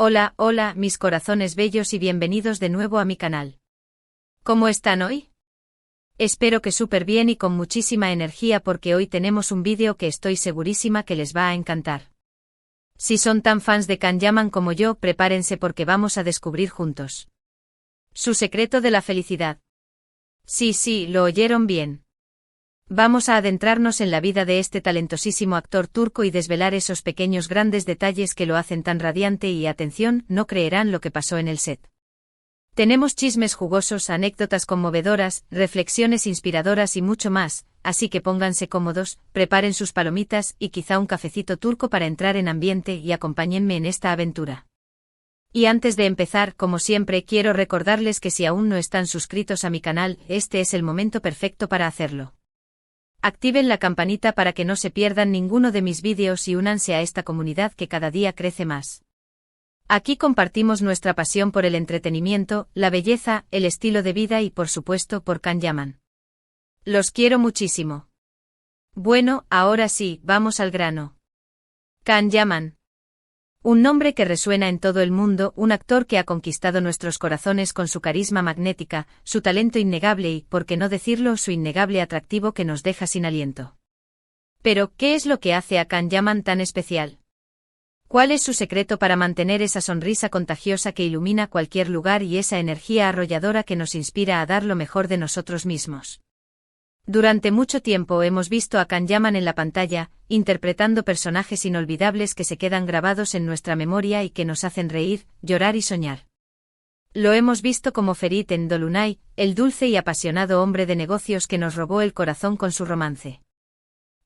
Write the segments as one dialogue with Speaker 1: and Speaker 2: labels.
Speaker 1: Hola, hola, mis corazones bellos y bienvenidos de nuevo a mi canal. ¿Cómo están hoy? Espero que súper bien y con muchísima energía porque hoy tenemos un vídeo que estoy segurísima que les va a encantar. Si son tan fans de Can Yaman como yo, prepárense porque vamos a descubrir juntos su secreto de la felicidad. Sí, lo oyeron bien. Vamos a adentrarnos en la vida de este talentosísimo actor turco y desvelar esos pequeños grandes detalles que lo hacen tan radiante y, atención, no creerán lo que pasó en el set. Tenemos chismes jugosos, anécdotas conmovedoras, reflexiones inspiradoras y mucho más, así que pónganse cómodos, preparen sus palomitas y quizá un cafecito turco para entrar en ambiente y acompáñenme en esta aventura. Y antes de empezar, como siempre, quiero recordarles que si aún no están suscritos a mi canal, este es el momento perfecto para hacerlo. Activen la campanita para que no se pierdan ninguno de mis vídeos y únanse a esta comunidad que cada día crece más. Aquí compartimos nuestra pasión por el entretenimiento, la belleza, el estilo de vida y por supuesto por Can Yaman. Los quiero muchísimo. Bueno, ahora sí, vamos al grano. Can Yaman. Un nombre que resuena en todo el mundo, un actor que ha conquistado nuestros corazones con su carisma magnética, su talento innegable y, por qué no decirlo, su innegable atractivo que nos deja sin aliento. Pero, ¿qué es lo que hace a Can Yaman tan especial? ¿Cuál es su secreto para mantener esa sonrisa contagiosa que ilumina cualquier lugar y esa energía arrolladora que nos inspira a dar lo mejor de nosotros mismos? Durante mucho tiempo hemos visto a Can Yaman en la pantalla, interpretando personajes inolvidables que se quedan grabados en nuestra memoria y que nos hacen reír, llorar y soñar. Lo hemos visto como Ferit en Dolunay, el dulce y apasionado hombre de negocios que nos robó el corazón con su romance.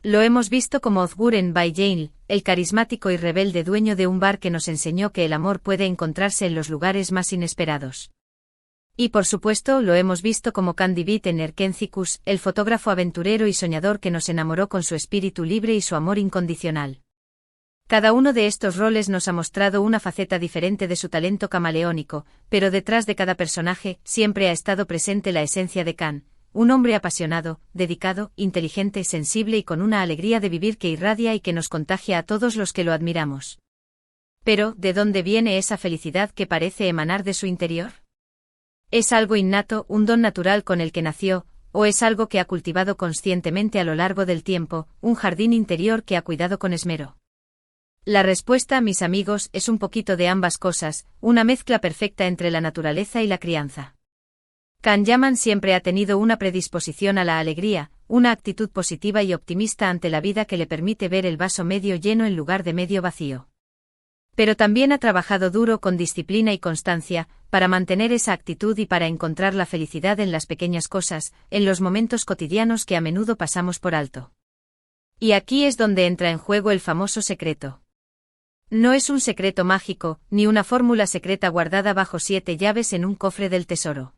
Speaker 1: Lo hemos visto como Ozgur en By Jane, el carismático y rebelde dueño de un bar que nos enseñó que el amor puede encontrarse en los lugares más inesperados. Y por supuesto lo hemos visto como Candy Beat en Erkencikus, el fotógrafo aventurero y soñador que nos enamoró con su espíritu libre y su amor incondicional. Cada uno de estos roles nos ha mostrado una faceta diferente de su talento camaleónico, pero detrás de cada personaje siempre ha estado presente la esencia de Can, un hombre apasionado, dedicado, inteligente, sensible y con una alegría de vivir que irradia y que nos contagia a todos los que lo admiramos. Pero, ¿de dónde viene esa felicidad que parece emanar de su interior? ¿Es algo innato, un don natural con el que nació, o es algo que ha cultivado conscientemente a lo largo del tiempo, un jardín interior que ha cuidado con esmero? La respuesta, mis amigos, es un poquito de ambas cosas, una mezcla perfecta entre la naturaleza y la crianza. Can Yaman siempre ha tenido una predisposición a la alegría, una actitud positiva y optimista ante la vida que le permite ver el vaso medio lleno en lugar de medio vacío. Pero también ha trabajado duro con disciplina y constancia, para mantener esa actitud y para encontrar la felicidad en las pequeñas cosas, en los momentos cotidianos que a menudo pasamos por alto. Y aquí es donde entra en juego el famoso secreto. No es un secreto mágico, ni una fórmula secreta guardada bajo 7 llaves en un cofre del tesoro.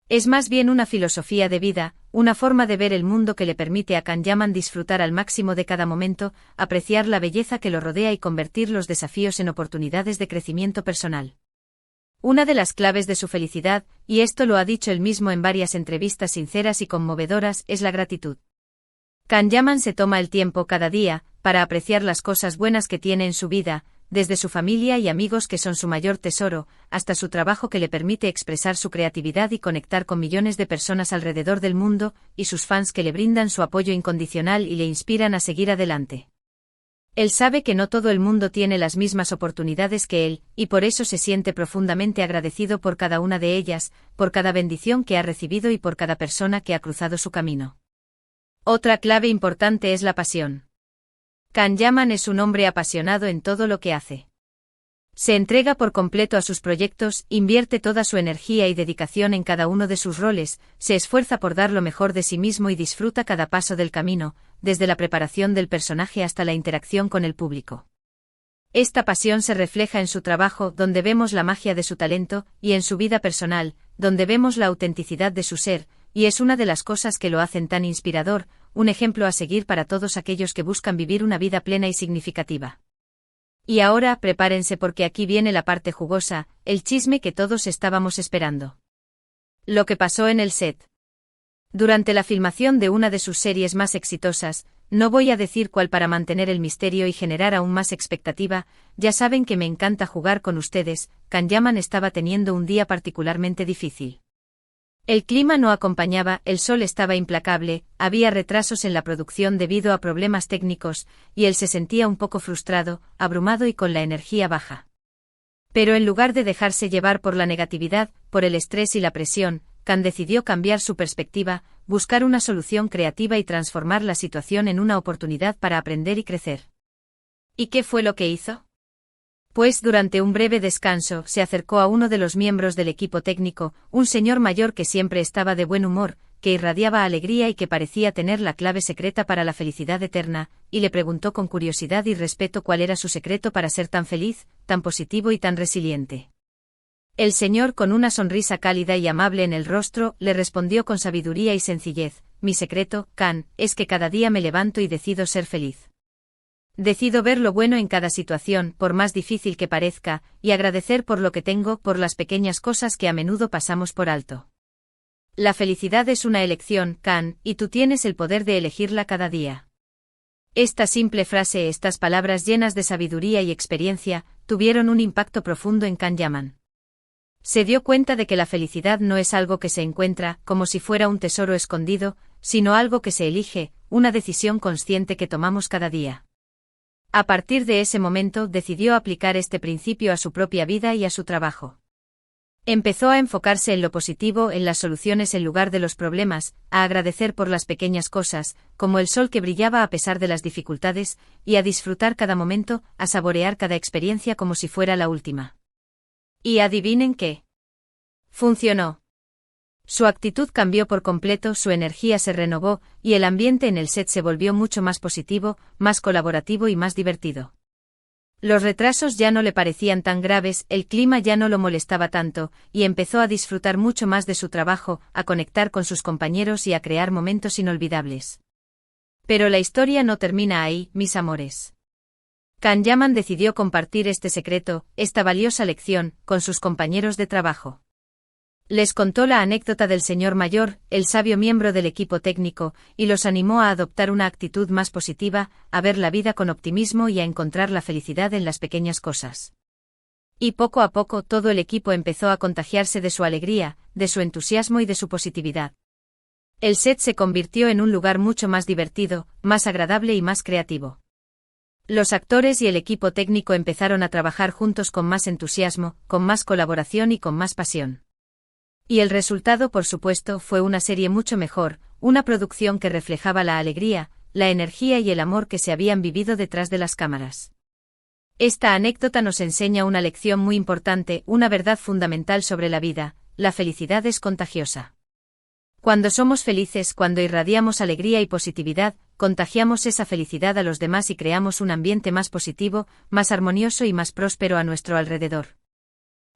Speaker 1: Es más bien una filosofía de vida, una forma de ver el mundo que le permite a Can Yaman disfrutar al máximo de cada momento, apreciar la belleza que lo rodea y convertir los desafíos en oportunidades de crecimiento personal. Una de las claves de su felicidad, y esto lo ha dicho él mismo en varias entrevistas sinceras y conmovedoras, es la gratitud. Can Yaman se toma el tiempo cada día, para apreciar las cosas buenas que tiene en su vida, desde su familia y amigos que son su mayor tesoro, hasta su trabajo que le permite expresar su creatividad y conectar con millones de personas alrededor del mundo, y sus fans que le brindan su apoyo incondicional y le inspiran a seguir adelante. Él sabe que no todo el mundo tiene las mismas oportunidades que él, y por eso se siente profundamente agradecido por cada una de ellas, por cada bendición que ha recibido y por cada persona que ha cruzado su camino. Otra clave importante es la pasión. Can Yaman es un hombre apasionado en todo lo que hace. Se entrega por completo a sus proyectos, invierte toda su energía y dedicación en cada uno de sus roles, se esfuerza por dar lo mejor de sí mismo y disfruta cada paso del camino, desde la preparación del personaje hasta la interacción con el público. Esta pasión se refleja en su trabajo, donde vemos la magia de su talento, y en su vida personal, donde vemos la autenticidad de su ser, y es una de las cosas que lo hacen tan inspirador, un ejemplo a seguir para todos aquellos que buscan vivir una vida plena y significativa. Y ahora, prepárense porque aquí viene la parte jugosa, el chisme que todos estábamos esperando. Lo que pasó en el set. Durante la filmación de una de sus series más exitosas, No voy a decir cuál para mantener el misterio y generar aún más expectativa, ya saben que me encanta jugar con ustedes. Kanyaman estaba teniendo un día particularmente difícil. El clima no acompañaba, el sol estaba implacable, había retrasos en la producción debido a problemas técnicos, y él se sentía un poco frustrado, abrumado y con la energía baja. Pero en lugar de dejarse llevar por la negatividad, por el estrés y la presión, Kan decidió cambiar su perspectiva, buscar una solución creativa y transformar la situación en una oportunidad para aprender y crecer. ¿Y qué fue lo que hizo? Pues durante un breve descanso se acercó a uno de los miembros del equipo técnico, un señor mayor que siempre estaba de buen humor, que irradiaba alegría y que parecía tener la clave secreta para la felicidad eterna, y le preguntó con curiosidad y respeto cuál era su secreto para ser tan feliz, tan positivo y tan resiliente. El señor, con una sonrisa cálida y amable en el rostro, le respondió con sabiduría y sencillez: mi secreto, Kan, es que cada día me levanto y decido ser feliz. Decido ver lo bueno en cada situación, por más difícil que parezca, y agradecer por lo que tengo, por las pequeñas cosas que a menudo pasamos por alto. La felicidad es una elección, Kan, y tú tienes el poder de elegirla cada día. Esta simple frase, estas palabras llenas de sabiduría y experiencia, tuvieron un impacto profundo en Kanyaman. Se dio cuenta de que la felicidad no es algo que se encuentra, como si fuera un tesoro escondido, sino algo que se elige, una decisión consciente que tomamos cada día. A partir de ese momento decidió aplicar este principio a su propia vida y a su trabajo. Empezó a enfocarse en lo positivo, en las soluciones en lugar de los problemas, a agradecer por las pequeñas cosas, como el sol que brillaba a pesar de las dificultades, y a disfrutar cada momento, a saborear cada experiencia como si fuera la última. Y adivinen qué. Funcionó. Su actitud cambió por completo, su energía se renovó, y el ambiente en el set se volvió mucho más positivo, más colaborativo y más divertido. Los retrasos ya no le parecían tan graves, el clima ya no lo molestaba tanto, y empezó a disfrutar mucho más de su trabajo, a conectar con sus compañeros y a crear momentos inolvidables. Pero la historia no termina ahí, mis amores. Kanyaman decidió compartir este secreto, esta valiosa lección, con sus compañeros de trabajo. Les contó la anécdota del señor mayor, el sabio miembro del equipo técnico, y los animó a adoptar una actitud más positiva, a ver la vida con optimismo y a encontrar la felicidad en las pequeñas cosas. Y poco a poco todo el equipo empezó a contagiarse de su alegría, de su entusiasmo y de su positividad. El set se convirtió en un lugar mucho más divertido, más agradable y más creativo. Los actores y el equipo técnico empezaron a trabajar juntos con más entusiasmo, con más colaboración y con más pasión. Y el resultado, por supuesto, fue una serie mucho mejor, una producción que reflejaba la alegría, la energía y el amor que se habían vivido detrás de las cámaras. Esta anécdota nos enseña una lección muy importante, una verdad fundamental sobre la vida: la felicidad es contagiosa. Cuando somos felices, cuando irradiamos alegría y positividad, contagiamos esa felicidad a los demás y creamos un ambiente más positivo, más armonioso y más próspero a nuestro alrededor.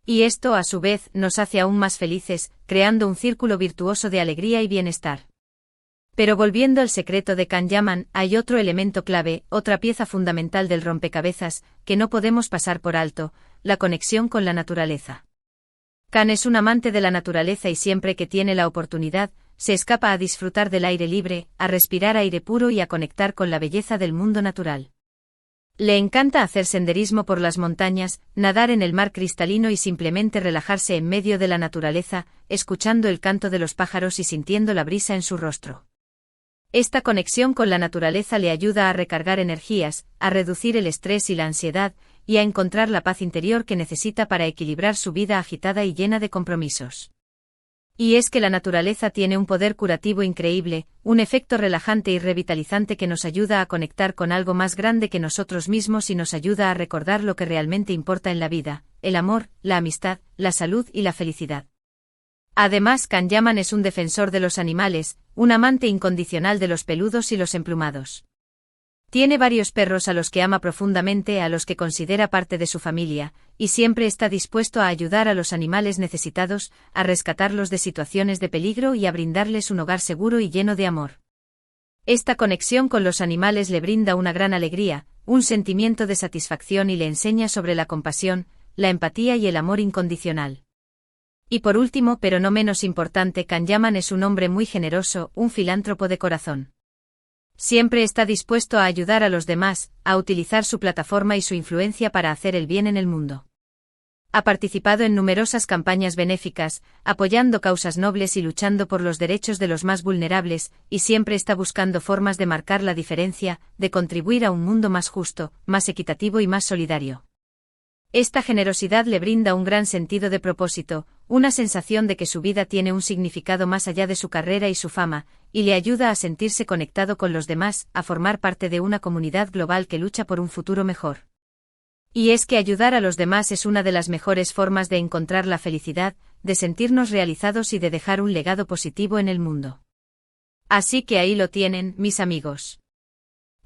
Speaker 1: Y esto, a su vez, nos hace aún más felices, creando un círculo virtuoso de alegría y bienestar. Pero volviendo al secreto de Kanyaman, hay otro elemento clave, otra pieza fundamental del rompecabezas, que no podemos pasar por alto: la conexión con la naturaleza. Kan es un amante de la naturaleza y siempre que tiene la oportunidad, se escapa a disfrutar del aire libre, a respirar aire puro y a conectar con la belleza del mundo natural. Le encanta hacer senderismo por las montañas, nadar en el mar cristalino y simplemente relajarse en medio de la naturaleza, escuchando el canto de los pájaros y sintiendo la brisa en su rostro. Esta conexión con la naturaleza le ayuda a recargar energías, a reducir el estrés y la ansiedad, y a encontrar la paz interior que necesita para equilibrar su vida agitada y llena de compromisos. Y es que la naturaleza tiene un poder curativo increíble, un efecto relajante y revitalizante que nos ayuda a conectar con algo más grande que nosotros mismos y nos ayuda a recordar lo que realmente importa en la vida: el amor, la amistad, la salud y la felicidad. Además, Kanyaman es un defensor de los animales, un amante incondicional de los peludos y los emplumados. Tiene varios perros a los que ama profundamente, a los que considera parte de su familia, y siempre está dispuesto a ayudar a los animales necesitados, a rescatarlos de situaciones de peligro y a brindarles un hogar seguro y lleno de amor. Esta conexión con los animales le brinda una gran alegría, un sentimiento de satisfacción y le enseña sobre la compasión, la empatía y el amor incondicional. Y por último, pero no menos importante, Kanyaman es un hombre muy generoso, un filántropo de corazón. Siempre está dispuesto a ayudar a los demás, a utilizar su plataforma y su influencia para hacer el bien en el mundo. Ha participado en numerosas campañas benéficas, apoyando causas nobles y luchando por los derechos de los más vulnerables, y siempre está buscando formas de marcar la diferencia, de contribuir a un mundo más justo, más equitativo y más solidario. Esta generosidad le brinda un gran sentido de propósito, una sensación de que su vida tiene un significado más allá de su carrera y su fama, y le ayuda a sentirse conectado con los demás, a formar parte de una comunidad global que lucha por un futuro mejor. Y es que ayudar a los demás es una de las mejores formas de encontrar la felicidad, de sentirnos realizados y de dejar un legado positivo en el mundo. Así que ahí lo tienen, mis amigos.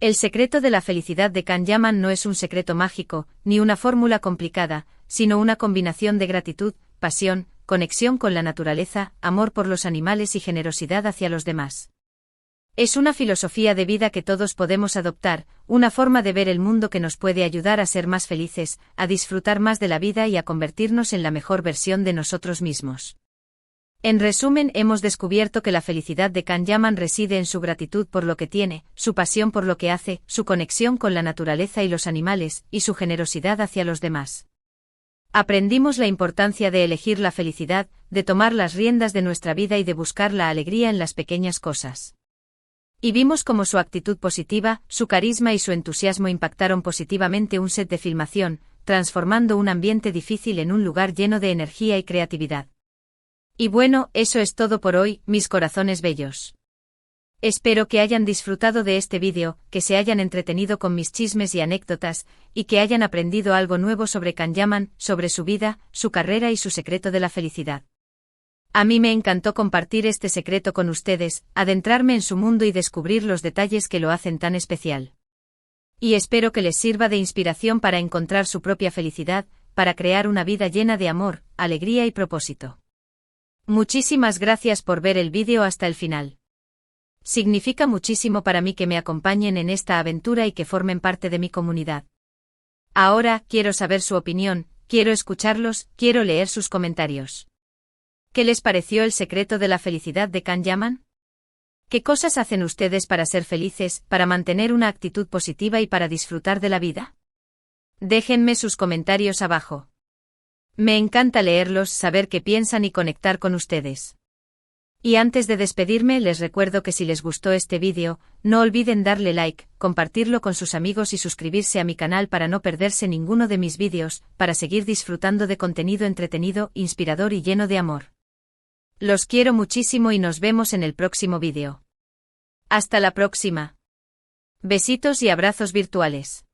Speaker 1: El secreto de la felicidad de Can Yaman no es un secreto mágico, ni una fórmula complicada, sino una combinación de gratitud, pasión, conexión con la naturaleza, amor por los animales y generosidad hacia los demás. Es una filosofía de vida que todos podemos adoptar, una forma de ver el mundo que nos puede ayudar a ser más felices, a disfrutar más de la vida y a convertirnos en la mejor versión de nosotros mismos. En resumen, hemos descubierto que la felicidad de Can Yaman reside en su gratitud por lo que tiene, su pasión por lo que hace, su conexión con la naturaleza y los animales, y su generosidad hacia los demás. Aprendimos la importancia de elegir la felicidad, de tomar las riendas de nuestra vida y de buscar la alegría en las pequeñas cosas. Y vimos cómo su actitud positiva, su carisma y su entusiasmo impactaron positivamente un set de filmación, transformando un ambiente difícil en un lugar lleno de energía y creatividad. Y bueno, eso es todo por hoy, mis corazones bellos. Espero que hayan disfrutado de este vídeo, que se hayan entretenido con mis chismes y anécdotas, y que hayan aprendido algo nuevo sobre Can Yaman, sobre su vida, su carrera y su secreto de la felicidad. A mí me encantó compartir este secreto con ustedes, adentrarme en su mundo y descubrir los detalles que lo hacen tan especial. Y espero que les sirva de inspiración para encontrar su propia felicidad, para crear una vida llena de amor, alegría y propósito. Muchísimas gracias por ver el vídeo hasta el final. Significa muchísimo para mí que me acompañen en esta aventura y que formen parte de mi comunidad. Ahora, quiero saber su opinión, quiero escucharlos, quiero leer sus comentarios. ¿Qué les pareció el secreto de la felicidad de Can Yaman? ¿Qué cosas hacen ustedes para ser felices, para mantener una actitud positiva y para disfrutar de la vida? Déjenme sus comentarios abajo. Me encanta leerlos, saber qué piensan y conectar con ustedes. Y antes de despedirme les recuerdo que si les gustó este vídeo, no olviden darle like, compartirlo con sus amigos y suscribirse a mi canal para no perderse ninguno de mis vídeos, para seguir disfrutando de contenido entretenido, inspirador y lleno de amor. Los quiero muchísimo y nos vemos en el próximo vídeo. Hasta la próxima. Besitos y abrazos virtuales.